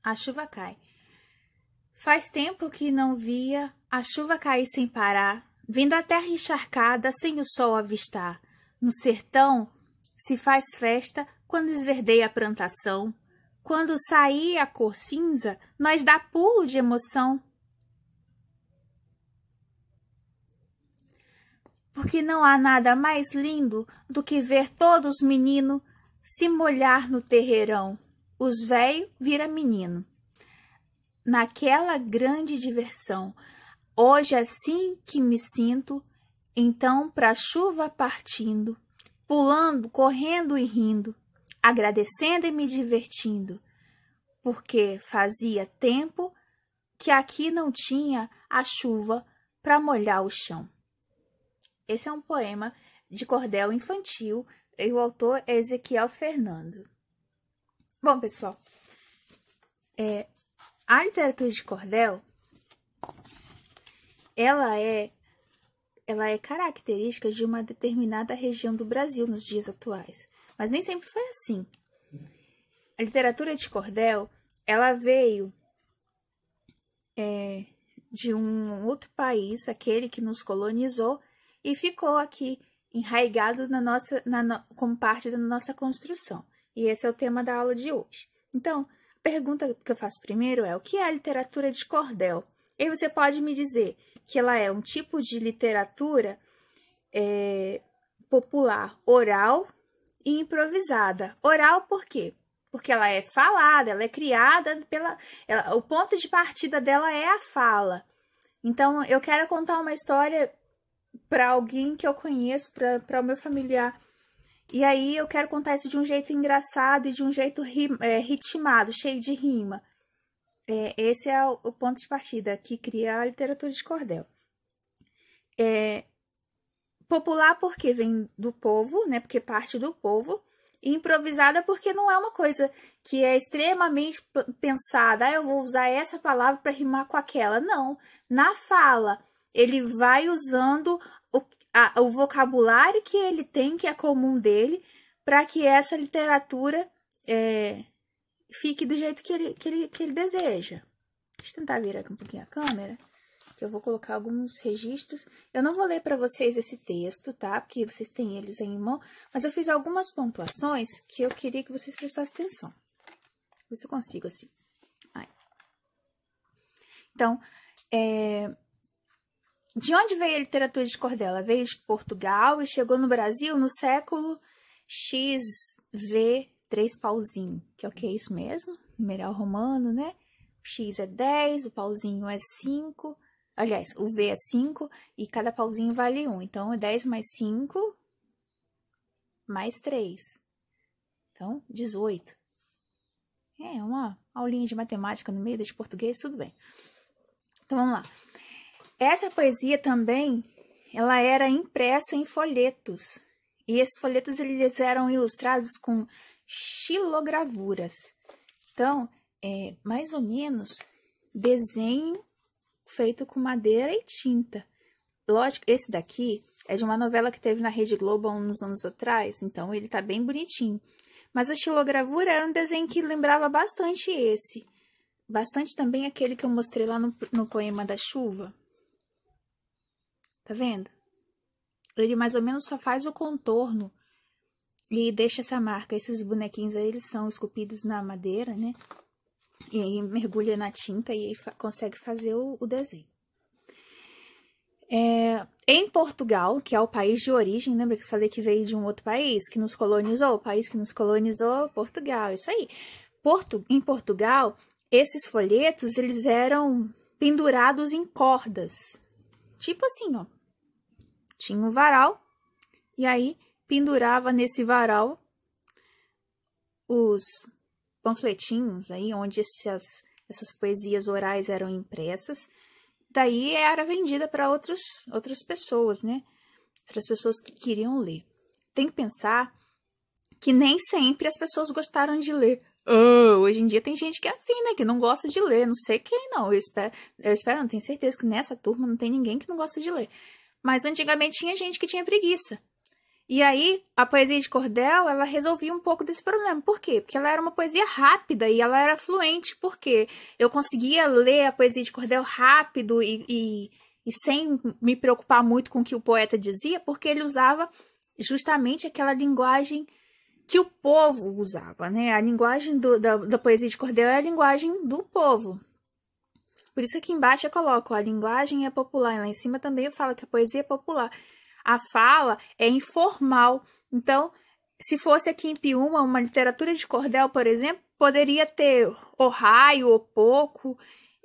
A chuva cai. Faz tempo que não via a chuva cair sem parar, vindo a terra encharcada sem o sol avistar. No sertão se faz festa quando esverdeia a plantação. Quando sair a cor cinza, nós dá pulo de emoção. Porque não há nada mais lindo do que ver todos os meninos se molhar no terreirão. Os velhos vira menino. Naquela grande diversão, hoje assim que me sinto, então pra chuva partindo, pulando, correndo e rindo, agradecendo e me divertindo, porque fazia tempo que aqui não tinha a chuva para molhar o chão. Esse é um poema de cordel infantil e o autor é Ezequiel Fernando. Bom, pessoal, a literatura de cordel, ela é característica de uma determinada região do Brasil nos dias atuais, mas nem sempre foi assim. A literatura de cordel, ela veio de um outro país, aquele que nos colonizou, e ficou aqui enraizado como parte da nossa construção. E esse é o tema da aula de hoje. Então, a pergunta que eu faço primeiro é: o que é a literatura de cordel? E aí você pode me dizer que ela é um tipo de literatura popular, oral e improvisada. Oral por quê? Porque ela é falada, ela é criada o ponto de partida dela é a fala. Então, eu quero contar uma história para alguém que eu conheço, para o meu familiar. E aí eu quero contar isso de um jeito engraçado e de um jeito ritmado, cheio de rima. Esse é o ponto de partida que cria a literatura de cordel. Popular porque vem do povo, né? Porque parte do povo. E improvisada porque não é uma coisa que é extremamente pensada. Eu vou usar essa palavra para rimar com aquela. Não. Na fala, ele vai usando o vocabulário que ele tem, que é comum dele, para que essa literatura fique do jeito que ele deseja. Deixa eu tentar virar aqui um pouquinho a câmera, que eu vou colocar alguns registros. Eu não vou ler para vocês esse texto, tá? Porque vocês têm eles aí em mão, mas eu fiz algumas pontuações que eu queria que vocês prestassem atenção. Ver se eu consigo assim. Aí. Então, de onde veio a literatura de cordel? Ela veio de Portugal e chegou no Brasil no século XV 3 pauzinho, que é o que é isso mesmo? Numeral romano, né? O X é 10, o pauzinho é 5. Aliás, o V é 5 e cada pauzinho vale 1. Então, é 10 mais 5 mais 3. Então, 18. É uma aulinha de matemática no meio desse português, tudo bem. Então, vamos lá. Essa poesia também, ela era impressa em folhetos. E esses folhetos, eles eram ilustrados com xilogravuras. Então, mais ou menos desenho feito com madeira e tinta. Lógico, esse daqui é de uma novela que teve na Rede Globo há uns anos atrás, então ele tá bem bonitinho. Mas a xilogravura era um desenho que lembrava bastante esse. Bastante também aquele que eu mostrei lá no poema da chuva. Tá vendo? Ele mais ou menos só faz o contorno e deixa essa marca. Esses bonequinhos aí, eles são esculpidos na madeira, né? E aí mergulha na tinta e aí consegue fazer o desenho. Em Portugal, que é o país de origem, lembra que eu falei que veio de um outro país que nos colonizou? O país que nos colonizou, Portugal, isso aí. Em Portugal, esses folhetos, eles eram pendurados em cordas. Tipo assim, ó. Tinha um varal, e aí pendurava nesse varal os panfletinhos aí, onde essas poesias orais eram impressas. Daí era vendida para outras pessoas, né? Para as pessoas que queriam ler. Tem que pensar que nem sempre as pessoas gostaram de ler. Hoje em dia tem gente que é assim, né? Que não gosta de ler. Não sei quem, não. Eu espero, não tenho certeza que nessa turma não tem ninguém que não gosta de ler. Mas antigamente tinha gente que tinha preguiça. E aí, a poesia de cordel, ela resolvia um pouco desse problema. Por quê? Porque ela era uma poesia rápida e ela era fluente. Por quê? Eu conseguia ler a poesia de cordel rápido e sem me preocupar muito com o que o poeta dizia, porque ele usava justamente aquela linguagem que o povo usava, né? A linguagem da poesia de cordel é a linguagem do povo. Por isso aqui embaixo eu coloco, a linguagem é popular. E lá em cima também eu falo que a poesia é popular. A fala é informal. Então, se fosse aqui em Piúma, uma literatura de cordel, por exemplo, poderia ter o raio, o pouco,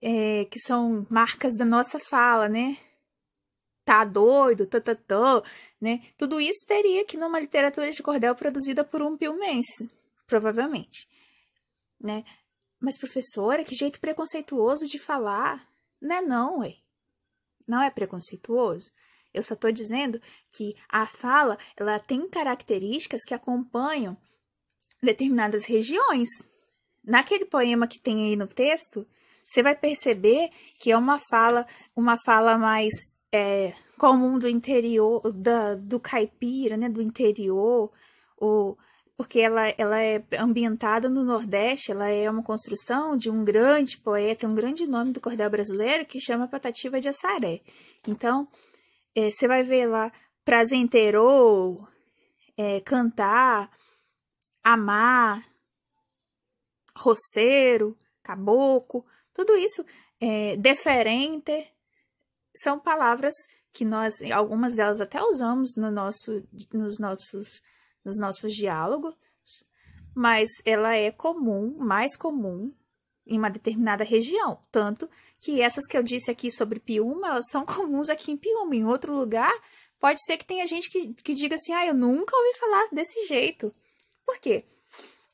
que são marcas da nossa fala, né? Tá doido, né? Tudo isso teria aqui numa literatura de cordel produzida por um piumense, provavelmente, né? Mas, professora, que jeito preconceituoso de falar. Não, ué. Não é preconceituoso. Eu só estou dizendo que a fala, ela tem características que acompanham determinadas regiões. Naquele poema que tem aí no texto, você vai perceber que é uma fala mais comum do interior, do caipira, né, do interior, porque ela é ambientada no Nordeste, ela é uma construção de um grande poeta, um grande nome do cordel brasileiro, que chama Patativa de Assaré. Então, você vai ver lá, prazenteiro, cantar, amar, roceiro, caboclo, tudo isso, deferente, são palavras que nós, algumas delas até usamos nos nossos diálogos, mas ela é comum, mais comum em uma determinada região. Tanto que essas que eu disse aqui sobre Piúma, elas são comuns aqui em Piúma. Em outro lugar, pode ser que tenha gente que diga assim, eu nunca ouvi falar desse jeito. Por quê?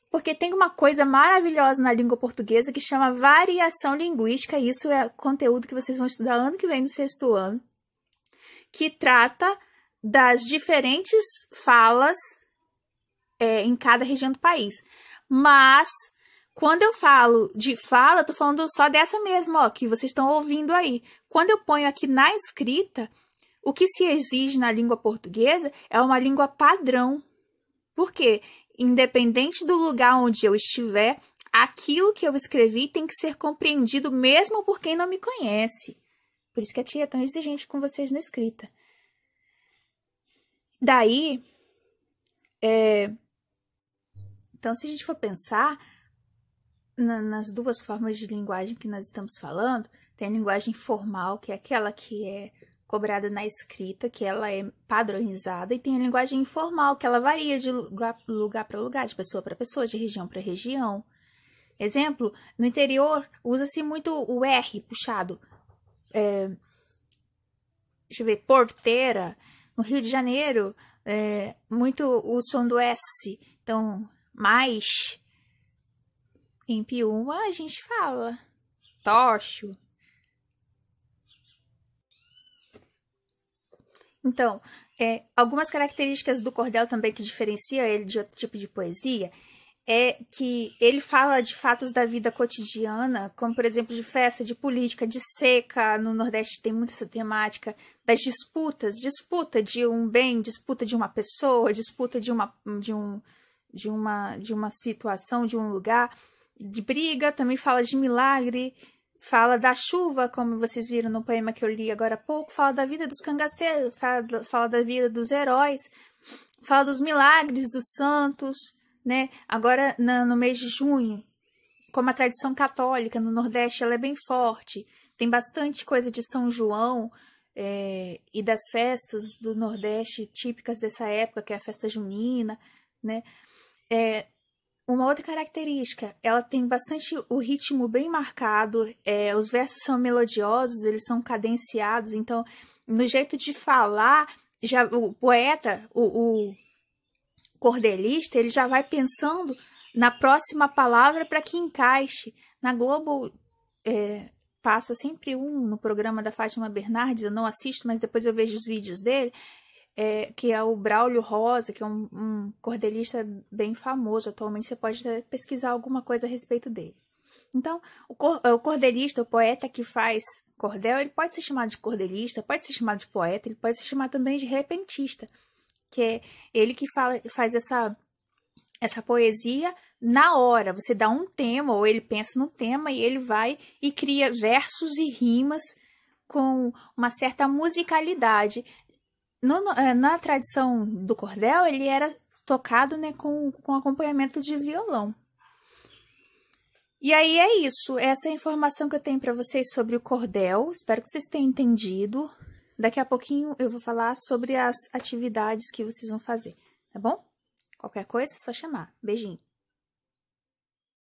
Porque tem uma coisa maravilhosa na língua portuguesa que chama variação linguística. Isso é conteúdo que vocês vão estudar ano que vem no 6º ano, que trata das diferentes falas em cada região do país. Mas, quando eu falo de fala, eu tô falando só dessa mesma, que vocês estão ouvindo aí. Quando eu ponho aqui na escrita, o que se exige na língua portuguesa é uma língua padrão. Por quê? Independente do lugar onde eu estiver, aquilo que eu escrevi tem que ser compreendido mesmo por quem não me conhece. Por isso que a tia é tão exigente com vocês na escrita. Daí, então, se a gente for pensar nas duas formas de linguagem que nós estamos falando, tem a linguagem formal, que é aquela que é cobrada na escrita, que ela é padronizada, e tem a linguagem informal, que ela varia de lugar para lugar, de pessoa para pessoa, de região para região. Exemplo, no interior, usa-se muito o R puxado. Deixa eu ver, porteira. No Rio de Janeiro, muito o som do S. Então, mais. Em Piúma, a gente fala tocho. Então, algumas características do cordel também que diferenciam ele de outro tipo de poesia é que ele fala de fatos da vida cotidiana, como, por exemplo, de festa, de política, de seca. No Nordeste tem muita essa temática das disputas, disputa de um bem, disputa de uma pessoa, disputa de uma situação, de um lugar, de briga. Também fala de milagre, fala da chuva, como vocês viram no poema que eu li agora há pouco, fala da vida dos cangaceiros, fala da vida dos heróis, fala dos milagres dos santos, né? Agora, no mês de junho, como a tradição católica no Nordeste ela é bem forte, tem bastante coisa de São João e das festas do Nordeste típicas dessa época, que é a festa junina, né? Uma outra característica, ela tem bastante o ritmo bem marcado, os versos são melodiosos, eles são cadenciados, então, no jeito de falar, já o poeta, o cordelista, ele já vai pensando na próxima palavra para que encaixe. Na Globo passa sempre no programa da Fátima Bernardes, eu não assisto, mas depois eu vejo os vídeos dele, que é o Braulio Rosa, que é um cordelista bem famoso atualmente, você pode pesquisar alguma coisa a respeito dele. Então, o cordelista, o poeta que faz cordel, ele pode ser chamado de cordelista, pode ser chamado de poeta, ele pode ser chamado também de repentista. que é ele que faz essa poesia na hora. Você dá um tema, ou ele pensa no tema, e ele vai e cria versos e rimas com uma certa musicalidade. Na tradição do cordel, ele era tocado, né, com acompanhamento de violão. E aí é isso, essa é a informação que eu tenho para vocês sobre o cordel. Espero que vocês tenham entendido. Daqui a pouquinho eu vou falar sobre as atividades que vocês vão fazer, tá bom? Qualquer coisa é só chamar. Beijinho.